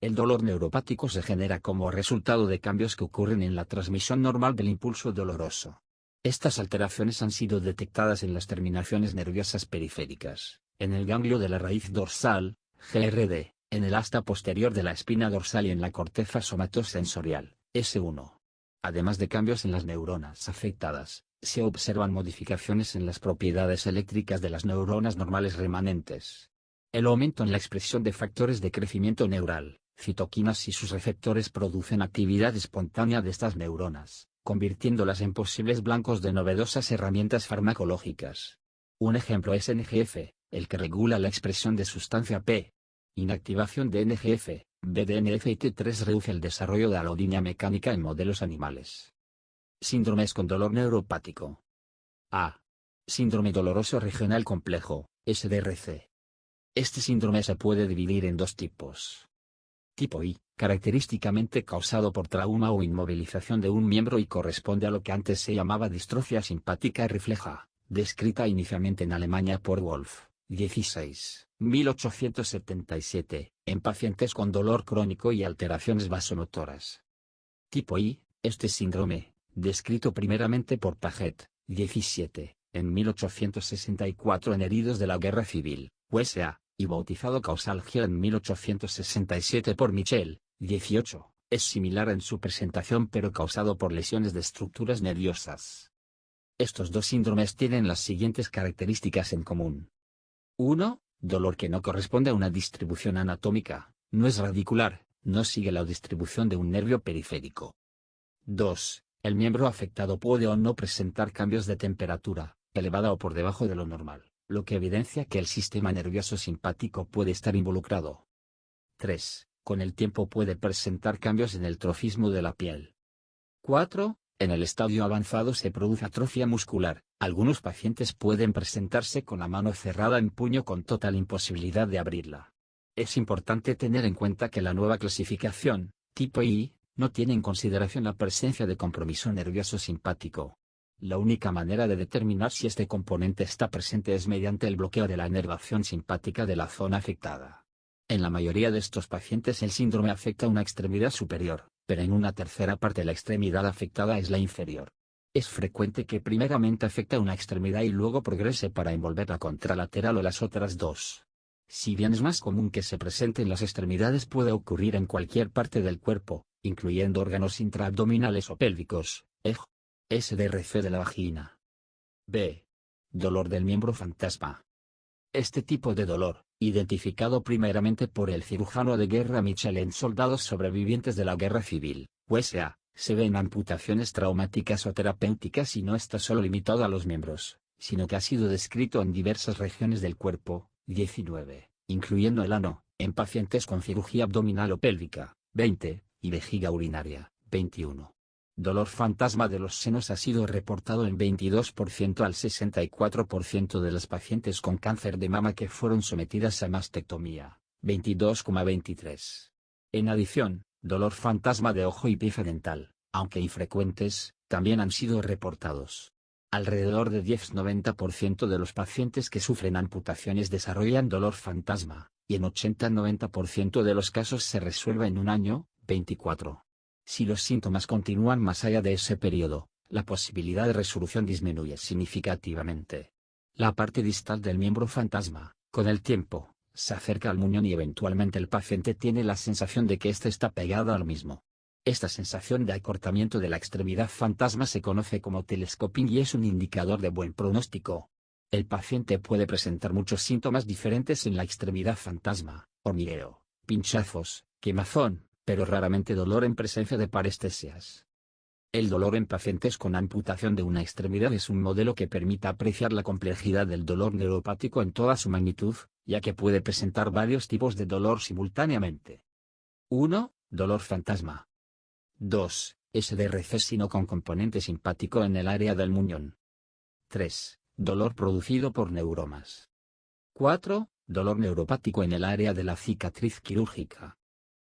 El dolor neuropático se genera como resultado de cambios que ocurren en la transmisión normal del impulso doloroso. Estas alteraciones han sido detectadas en las terminaciones nerviosas periféricas, en el ganglio de la raíz dorsal, GRD, en el asta posterior de la espina dorsal y en la corteza somatosensorial, S1. Además de cambios en las neuronas afectadas, se observan modificaciones en las propiedades eléctricas de las neuronas normales remanentes. El aumento en la expresión de factores de crecimiento neural, citoquinas y sus receptores producen actividad espontánea de estas neuronas, convirtiéndolas en posibles blancos de novedosas herramientas farmacológicas. Un ejemplo es NGF, el que regula la expresión de sustancia P. Inactivación de NGF, BDNF y T3 reduce el desarrollo de alodinia mecánica en modelos animales. Síndromes con dolor neuropático. A. Síndrome doloroso regional complejo, SDRC. Este síndrome se puede dividir en dos tipos. Tipo I, característicamente causado por trauma o inmovilización de un miembro y corresponde a lo que antes se llamaba distrofia simpática refleja, descrita inicialmente en Alemania por Wolf, 16, 1877, en pacientes con dolor crónico y alteraciones vasomotoras. Tipo I, este síndrome, descrito primeramente por Paget, 17, en 1864 en heridos de la Guerra Civil, USA, y bautizado causalgia en 1867 por Michel, 18, es similar en su presentación pero causado por lesiones de estructuras nerviosas. Estos dos síndromes tienen las siguientes características en común. 1. Dolor que no corresponde a una distribución anatómica, no es radicular, no sigue la distribución de un nervio periférico. 2. El miembro afectado puede o no presentar cambios de temperatura, elevada o por debajo de lo normal, lo que evidencia que el sistema nervioso simpático puede estar involucrado. 3. Con el tiempo puede presentar cambios en el trofismo de la piel. 4. En el estadio avanzado se produce atrofia muscular, algunos pacientes pueden presentarse con la mano cerrada en puño con total imposibilidad de abrirla. Es importante tener en cuenta que la nueva clasificación, tipo I, no tiene en consideración la presencia de compromiso nervioso simpático. La única manera de determinar si este componente está presente es mediante el bloqueo de la inervación simpática de la zona afectada. En la mayoría de estos pacientes el síndrome afecta una extremidad superior, pero en una tercera parte la extremidad afectada es la inferior. Es frecuente que primeramente afecta una extremidad y luego progrese para envolver la contralateral o las otras dos. Si bien es más común que se presente en las extremidades, puede ocurrir en cualquier parte del cuerpo, incluyendo órganos intraabdominales o pélvicos, SDRC de la vagina. B. dolor del miembro fantasma. Este tipo de dolor, identificado primeramente por el cirujano de guerra Mitchell en soldados sobrevivientes de la guerra civil, USA, se ve en amputaciones traumáticas o terapéuticas y no está solo limitado a los miembros, sino que ha sido descrito en diversas regiones del cuerpo, 19, incluyendo el ano, en pacientes con cirugía abdominal o pélvica, 20, y vejiga urinaria, 21. Dolor fantasma de los senos ha sido reportado en 22% al 64% de las pacientes con cáncer de mama que fueron sometidas a mastectomía, 22,23. En adición, dolor fantasma de ojo y pieza dental, aunque infrecuentes, también han sido reportados. Alrededor de 10-90% de los pacientes que sufren amputaciones desarrollan dolor fantasma, y en 80-90% de los casos se resuelve en un año, 24. Si los síntomas continúan más allá de ese periodo, la posibilidad de resolución disminuye significativamente. La parte distal del miembro fantasma, con el tiempo, se acerca al muñón y eventualmente el paciente tiene la sensación de que éste está pegado al mismo. Esta sensación de acortamiento de la extremidad fantasma se conoce como telescoping y es un indicador de buen pronóstico. El paciente puede presentar muchos síntomas diferentes en la extremidad fantasma: hormigueo, pinchazos, quemazón, pero raramente dolor en presencia de parestesias. El dolor en pacientes con amputación de una extremidad es un modelo que permite apreciar la complejidad del dolor neuropático en toda su magnitud, ya que puede presentar varios tipos de dolor simultáneamente. 1. Dolor fantasma. 2. SDRC sino con componente simpático en el área del muñón. 3. Dolor producido por neuromas. 4. Dolor neuropático en el área de la cicatriz quirúrgica.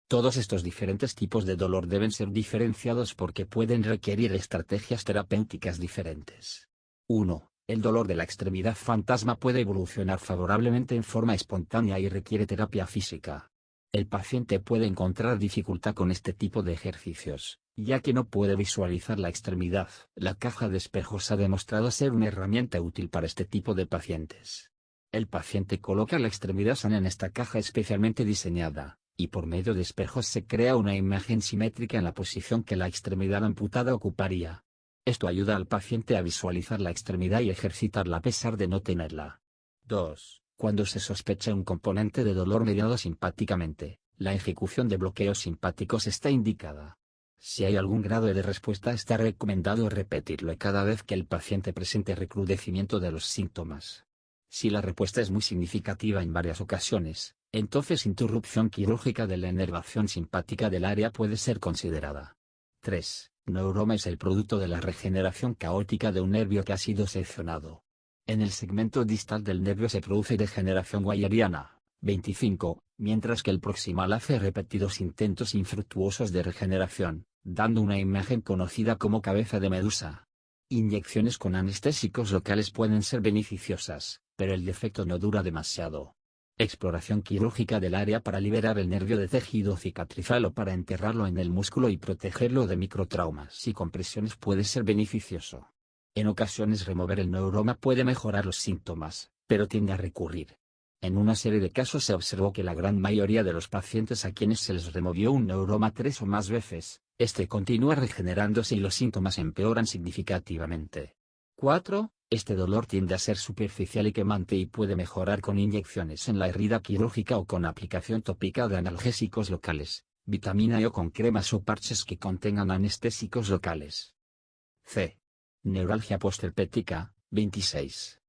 Todos estos diferentes tipos de dolor deben ser diferenciados porque pueden requerir estrategias terapéuticas diferentes. 1. El dolor de la extremidad fantasma puede evolucionar favorablemente en forma espontánea y requiere terapia física. El paciente puede encontrar dificultad con este tipo de ejercicios, ya que no puede visualizar la extremidad. La caja de espejos ha demostrado ser una herramienta útil para este tipo de pacientes. El paciente coloca la extremidad sana en esta caja especialmente diseñada, y por medio de espejos se crea una imagen simétrica en la posición que la extremidad amputada ocuparía. Esto ayuda al paciente a visualizar la extremidad y ejercitarla a pesar de no tenerla. 2. Cuando se sospecha un componente de dolor mediado simpáticamente, la ejecución de bloqueos simpáticos está indicada. Si hay algún grado de respuesta, está recomendado repetirlo cada vez que el paciente presente recrudecimiento de los síntomas. Si la respuesta es muy significativa en varias ocasiones, entonces interrupción quirúrgica de la inervación simpática del área puede ser considerada. 3. Neuroma es el producto de la regeneración caótica de un nervio que ha sido seccionado. En el segmento distal del nervio se produce degeneración guayeriana, 25, mientras que el proximal hace repetidos intentos infructuosos de regeneración, dando una imagen conocida como cabeza de medusa. Inyecciones con anestésicos locales pueden ser beneficiosas, pero el defecto no dura demasiado. Exploración quirúrgica del área para liberar el nervio de tejido cicatrizal o para enterrarlo en el músculo y protegerlo de microtraumas y compresiones puede ser beneficioso. En ocasiones remover el neuroma puede mejorar los síntomas, pero tiende a recurrir. En una serie de casos se observó que la gran mayoría de los pacientes a quienes se les removió un neuroma 3 o más veces, este continúa regenerándose y los síntomas empeoran significativamente. 4. Este dolor tiende a ser superficial y quemante y puede mejorar con inyecciones en la herida quirúrgica o con aplicación tópica de analgésicos locales, vitamina E o con cremas o parches que contengan anestésicos locales. C. Neuralgia postherpética, 26.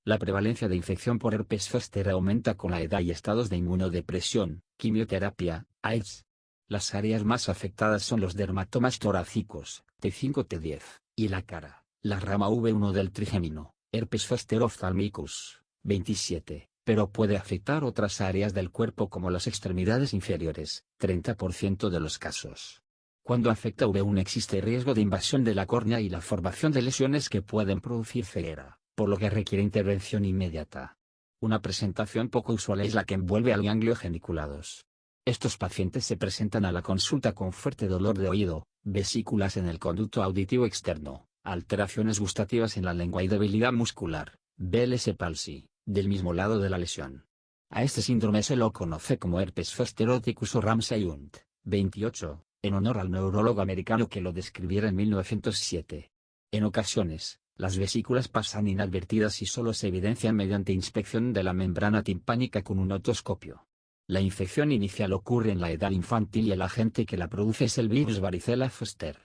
La prevalencia de infección por herpes zóster aumenta con la edad y estados de inmunodepresión, quimioterapia, AIDS. Las áreas más afectadas son los dermatomas torácicos, T5-T10, y la cara. La rama V1 del trigémino, herpes zoster ophthalmicus, 27, pero puede afectar otras áreas del cuerpo como las extremidades inferiores, 30% de los casos. Cuando afecta V1 existe riesgo de invasión de la córnea y la formación de lesiones que pueden producir ceguera, por lo que requiere intervención inmediata. Una presentación poco usual es la que envuelve al ganglio geniculados. Estos pacientes se presentan a la consulta con fuerte dolor de oído, vesículas en el conducto auditivo externo, alteraciones gustativas en la lengua y debilidad muscular, Bell's palsy, del mismo lado de la lesión. A este síndrome se lo conoce como herpes zoster oticus o Ramsay-Hunt, 28, en honor al neurólogo americano que lo describiera en 1907. En ocasiones, Las vesículas pasan inadvertidas y solo se evidencian mediante inspección de la membrana timpánica con un otoscopio. La infección inicial ocurre en la edad infantil y el agente que la produce es el virus varicela zoster.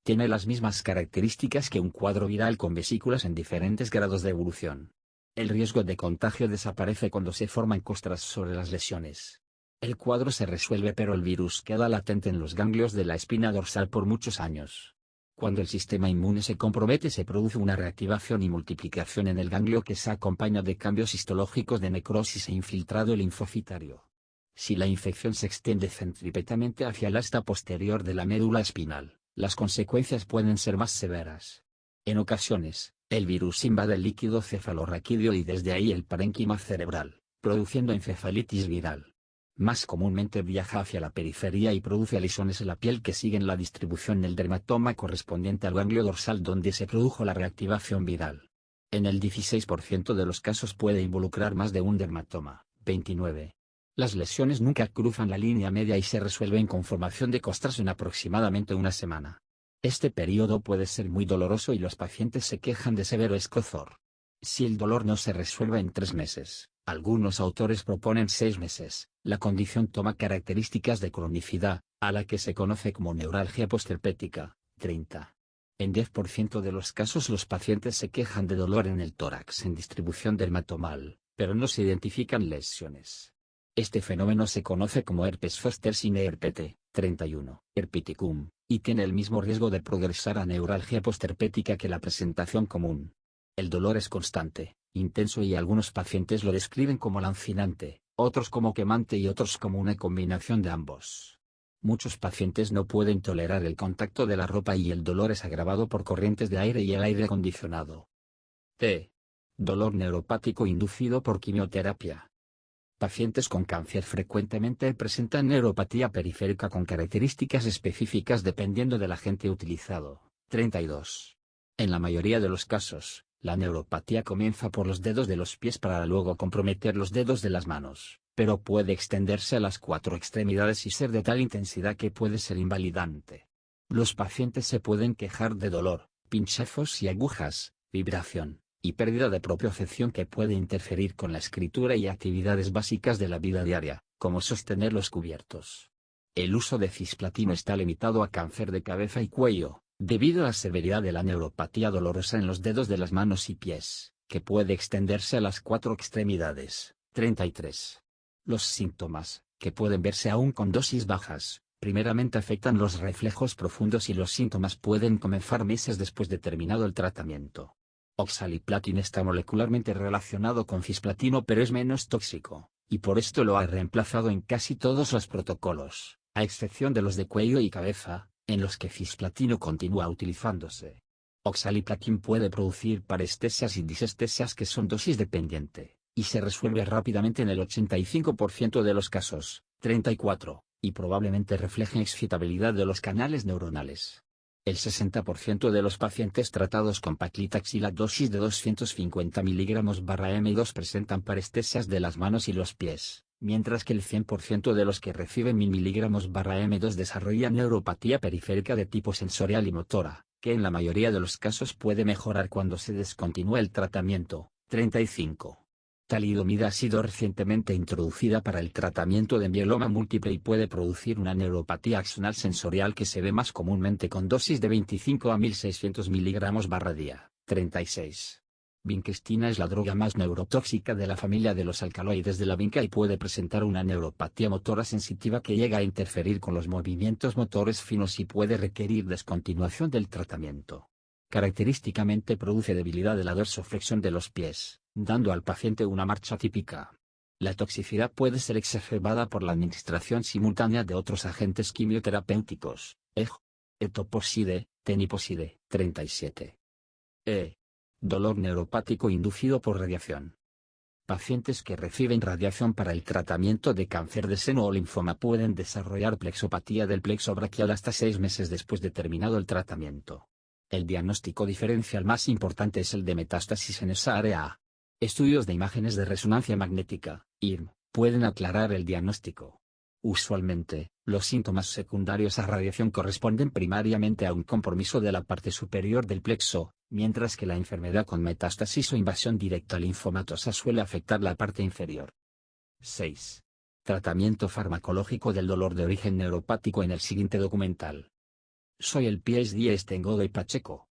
Tiene las mismas características que un cuadro viral con vesículas en diferentes grados de evolución. El riesgo de contagio desaparece cuando se forman costras sobre las lesiones. El cuadro se resuelve pero el virus queda latente en los ganglios de la espina dorsal por muchos años. Cuando el sistema inmune se compromete se produce una reactivación y multiplicación en el ganglio que se acompaña de cambios histológicos de necrosis e infiltrado linfocitario. Si la infección se extiende centrípetamente hacia el asta posterior de la médula espinal, las consecuencias pueden ser más severas. En ocasiones, el virus invade el líquido cefalorraquídeo y desde ahí el parénquima cerebral, produciendo encefalitis viral. Más comúnmente viaja hacia la periferia y produce lesiones en la piel que siguen la distribución del dermatoma correspondiente al ganglio dorsal donde se produjo la reactivación viral. En el 16% de los casos puede involucrar más de un dermatoma. 29. Las lesiones nunca cruzan la línea media y se resuelven con formación de costras en aproximadamente una semana. Este periodo puede ser muy doloroso y los pacientes se quejan de severo escozor. Si el dolor no se resuelve en 3 meses, algunos autores proponen 6 meses, la condición toma características de cronicidad, a la que se conoce como neuralgia postherpética. 30. En 10% de los casos los pacientes se quejan de dolor en el tórax en distribución dermatomal, pero no se identifican lesiones. Este fenómeno se conoce como herpes zoster sin herpete, 31, herpeticum, y tiene el mismo riesgo de progresar a neuralgia postherpética que la presentación común. El dolor es constante, intenso y algunos pacientes lo describen como lancinante, otros como quemante y otros como una combinación de ambos. Muchos pacientes no pueden tolerar el contacto de la ropa y el dolor es agravado por corrientes de aire y el aire acondicionado. T. Dolor neuropático inducido por quimioterapia. Pacientes con cáncer frecuentemente presentan neuropatía periférica con características específicas dependiendo del agente utilizado. 32. En la mayoría de los casos, la neuropatía comienza por los dedos de los pies para luego comprometer los dedos de las manos, pero puede extenderse a las 4 extremidades y ser de tal intensidad que puede ser invalidante. Los pacientes se pueden quejar de dolor, pinchazos y agujas, vibración y pérdida de propiocepción que puede interferir con la escritura y actividades básicas de la vida diaria, como sostener los cubiertos. El uso de cisplatino está limitado a cáncer de cabeza y cuello, debido a la severidad de la neuropatía dolorosa en los dedos de las manos y pies, que puede extenderse a las 4 extremidades. 33. Los síntomas, que pueden verse aún con dosis bajas, primeramente afectan los reflejos profundos y los síntomas pueden comenzar meses después de terminado el tratamiento. Oxaliplatin está molecularmente relacionado con cisplatino pero es menos tóxico, y por esto lo ha reemplazado en casi todos los protocolos, a excepción de los de cuello y cabeza, en los que cisplatino continúa utilizándose. Oxaliplatin puede producir parestesias y disestesias que son dosis dependiente, y se resuelve rápidamente en el 85% de los casos. 34, y probablemente reflejen excitabilidad de los canales neuronales. El 60% de los pacientes tratados con paclitaxel a dosis de 250 mg/m2 presentan parestesias de las manos y los pies, mientras que el 100% de los que reciben 1000 mg/m2 desarrollan neuropatía periférica de tipo sensorial y motora, que en la mayoría de los casos puede mejorar cuando se descontinúa el tratamiento. 35. Talidomida ha sido recientemente introducida para el tratamiento de mieloma múltiple y puede producir una neuropatía axonal sensorial que se ve más comúnmente con dosis de 25 a 1600 mg/día. 36. Vincristina es la droga más neurotóxica de la familia de los alcaloides de la vinca y puede presentar una neuropatía motora sensitiva que llega a interferir con los movimientos motores finos y puede requerir descontinuación del tratamiento. Característicamente produce debilidad de la dorsoflexión de los pies, dando al paciente una marcha típica. La toxicidad puede ser exacerbada por la administración simultánea de otros agentes quimioterapéuticos, etoposide, teniposide. 37. Dolor neuropático inducido por radiación. Pacientes que reciben radiación para el tratamiento de cáncer de seno o linfoma pueden desarrollar plexopatía del plexo braquial hasta 6 meses después de terminado el tratamiento. El diagnóstico diferencial más importante es el de metástasis en esa área. Estudios de imágenes de resonancia magnética, IRM, pueden aclarar el diagnóstico. Usualmente, los síntomas secundarios a radiación corresponden primariamente a un compromiso de la parte superior del plexo, mientras que la enfermedad con metástasis o invasión directa linfomatosa suele afectar la parte inferior. 6. Tratamiento farmacológico del dolor de origen neuropático en el siguiente documental. Soy el PhD Stengodo y Pacheco.